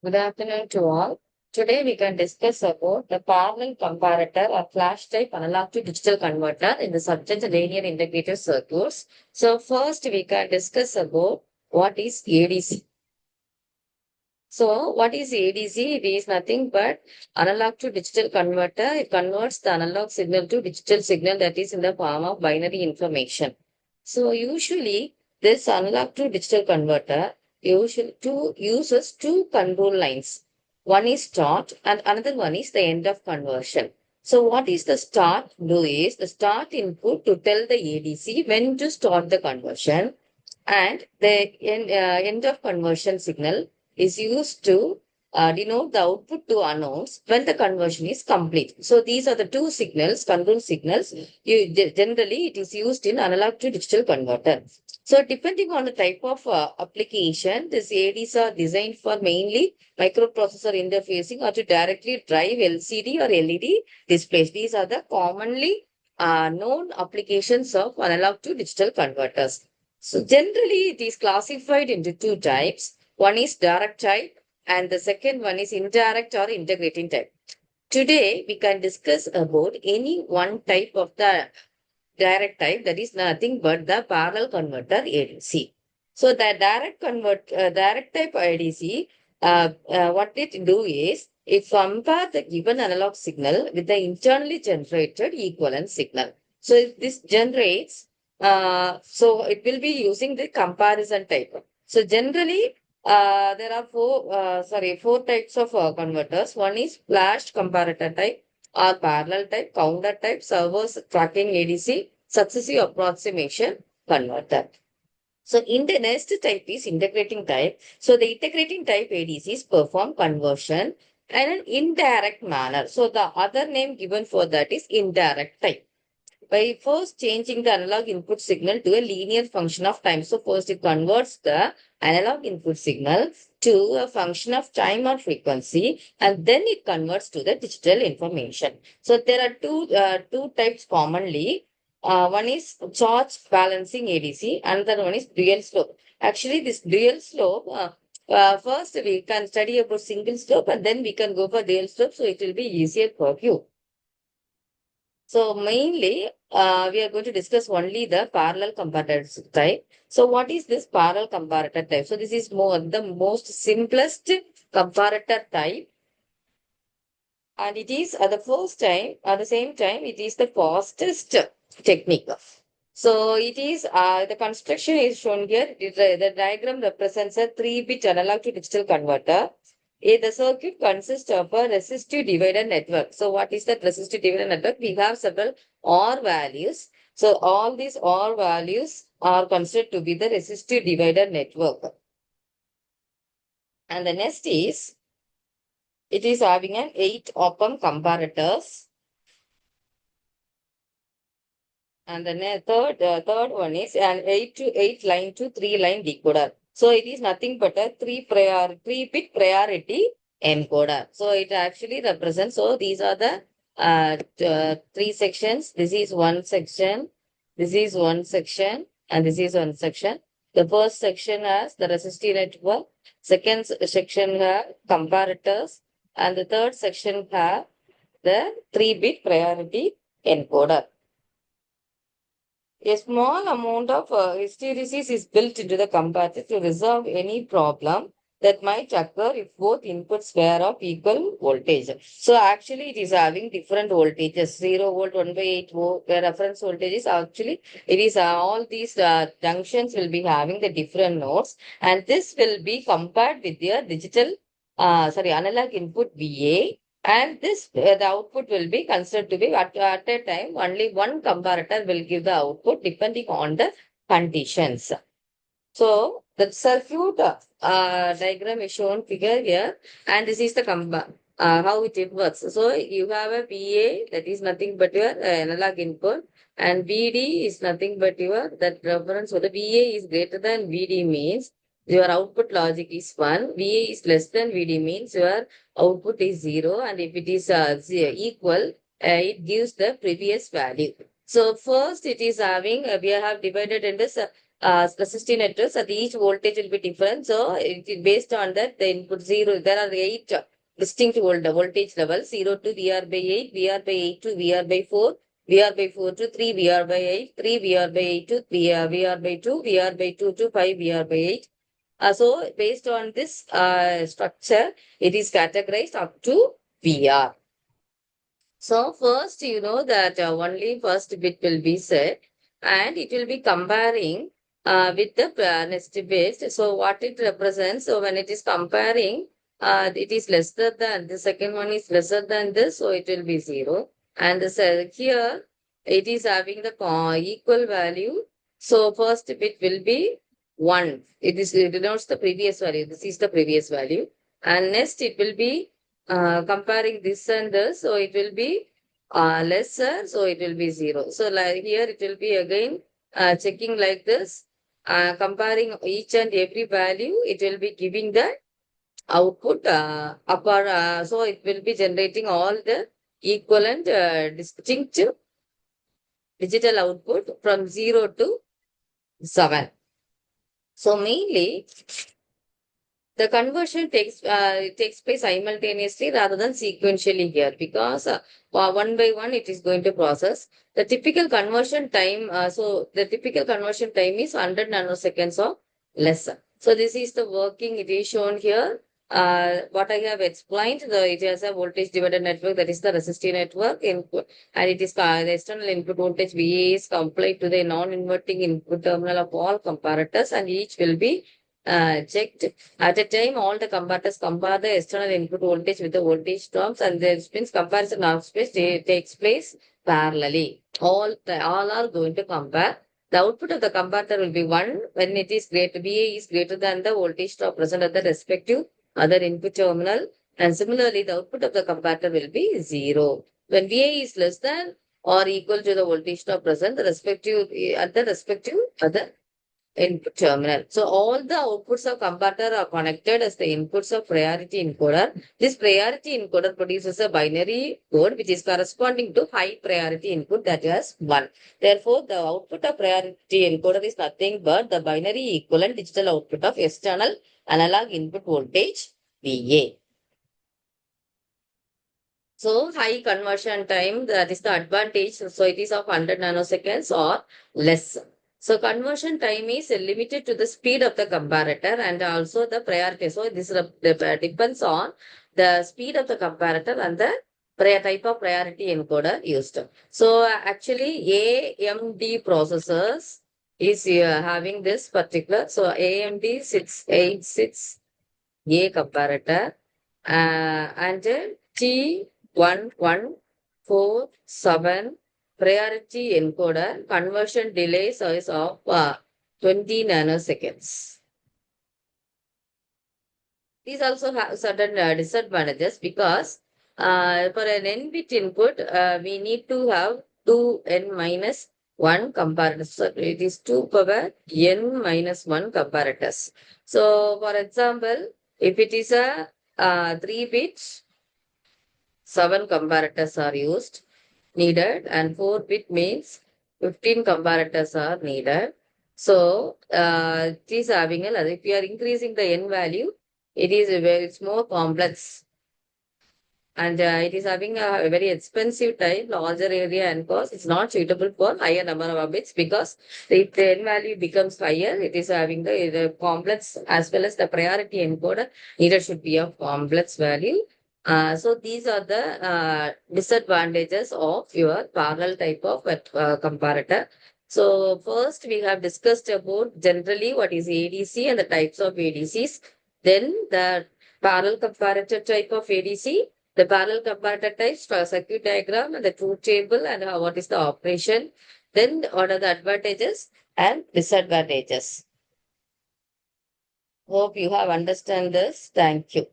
Good afternoon to all. Today we can discuss about the parallel comparator or flash type analog to digital converter in the subject linear integrated circuits. So first we can discuss about what is ADC. So what is ADC? It is nothing but analog to digital converter. It converts the analog signal to digital signal that is in the form of binary information. So usually this analog to digital converter uses two control lines. One is start and another one is the end of conversion. So what is the start do is the start input to tell the ADC when to start the conversion, and the end of conversion signal is used to denote the output to announce when the conversion is complete. So these are the two signals, control signals. Generally, it is used in analog to digital converter. So depending on the type of application, these ADs are designed for mainly microprocessor interfacing or to directly drive LCD or LED displays. These are the commonly known applications of analog to digital converters. So generally, it is classified into two types. One is direct type, and the second one is indirect or integrating type. Today, we can discuss about any one type of the direct type, that is nothing but the parallel converter ADC. So the direct type ADC, what it do is it compare the given analog signal with the internally generated equivalent signal. So if this generates, so it will be using the comparison type. So generally, there are four types of converters. One is flashed comparator type or parallel type, counter type, servers tracking ADC, successive approximation converter. So in the next type is integrating type. So the integrating type ADCs perform conversion in an indirect manner. So the other name given for that is indirect type, by first changing the analog input signal to a linear function of time. So first it converts the analog input signal to a function of time or frequency, and then it converts to the digital information. So there are two types commonly. One is charge balancing ADC, another one is dual slope. Actually, this dual slope, first we can study about single slope and then we can go for dual slope, so it will be easier for you. So mainly, we are going to discuss only the parallel comparator type. So what is this parallel comparator type? So this is the most simplest comparator type, and it is at the same time, it is the fastest technique. So it is, the construction is shown here. The diagram represents a 3-bit analog to digital converter. The circuit consists of a resistive divider network. So what is that resistive divider network? We have several OR values. So all these OR values are considered to be the resistive divider network. And the next is, it is having an 8 op-amp comparators. And the third one is an 8 line to 3 line decoder. So it is nothing but a 3-bit priority encoder. So it actually represents, so these are the three sections. This is one section, this is one section, and this is one section. The first section has the resistive network, second section has comparators, and the third section has the 3-bit priority encoder. A small amount of hysteresis is built into the comparator to resolve any problem that might occur if both inputs were of equal voltage. So actually it is having different voltages, 0 volt, 1 by 8 volt, the reference voltage is actually, it is all these junctions will be having the different nodes, and this will be compared with their analog input VA, and this the output will be considered to be at a time only one comparator will give the output depending on the conditions. So the circuit diagram is shown figure here, and this is the how it works. So you have a VA, that is nothing but your analog input, and VD is nothing but your that reference. So the VA is greater than VD means your output logic is 1. VA is less than VD means your output is 0, and if it is equal, it gives the previous value. So first it is having, we have divided into resistive networks, at each voltage will be different. So based on that, the input zero, there are eight distinct voltage levels: 0 to VR by 8, VR by 8 to VR by 4, VR by 4 to 3, VR by 8, 3 VR by 8 to VR by 2, VR by 2 to 5, VR by 8. So based on this structure, it is categorized up to VR. So first, you know that only first bit will be set, and it will be comparing with the next bit. So what it represents, so when it is comparing, it is lesser than, the second one is lesser than this, so it will be 0. And this, here, it is having the equal value. So first bit will be 1. It denotes the previous value. This is the previous value. And next it will be comparing this and this, so it will be lesser, so it will be 0. So like here it will be again checking like this, comparing each and every value, it will be giving the output upper, so it will be generating all the equivalent distinct digital output from 0 to 7. So mainly the conversion takes place simultaneously rather than sequentially here, because one by one it is going to process. The typical conversion time, so the typical conversion time is 100 nanoseconds or less. So this is the working, it is shown here. What I have explained, it has a voltage divider network, that is the resistive network input, and it is the external input voltage VA is applied to the non-inverting input terminal of all comparators, and each will be checked at a time. All the comparators compare the external input voltage with the voltage drops, and this means comparison of space takes place parallelly. All are going to compare. The output of the comparator will be 1 when it is greater, VA is greater than the voltage drop present at the respective other input terminal, and similarly the output of the comparator will be 0 when VA is less than or equal to the voltage drop present the respective at the respective other input terminal. So all the outputs of comparator are connected as the inputs of priority encoder. This priority encoder produces a binary code which is corresponding to high priority input, that is 1. Therefore, the output of priority encoder is nothing but the binary equivalent digital output of external analog input voltage VA. So high conversion time, that is the advantage. So it is of 100 nanoseconds or less. So conversion time is limited to the speed of the comparator and also the priority. So this depends on the speed of the comparator and the type of priority encoder used. So actually AMD processors is having this particular. So AMD 686A comparator and T1147 priority encoder conversion delay size of 20 nanoseconds. These also have certain disadvantages, because for an n-bit input, we need to have 2n minus 1 comparators. So it is 2 power n minus 1 comparators. So for example, if it is a 3-bit, 7 comparators are needed, and 4-bit means 15 comparators are needed. So it is having if you are increasing the n value, it's more complex, and it is having a very expensive type, larger area and cost. It's not suitable for higher number of bits, because if the n value becomes higher, it is having the complex as well as the priority encoder needed should be of complex value. So these are the disadvantages of your parallel type of comparator. So first we have discussed about generally what is ADC and the types of ADCs. Then the parallel comparator type of ADC, the parallel comparator types, circuit diagram and the truth table, and what is the operation. Then what are the advantages and disadvantages. Hope you have understand this. Thank you.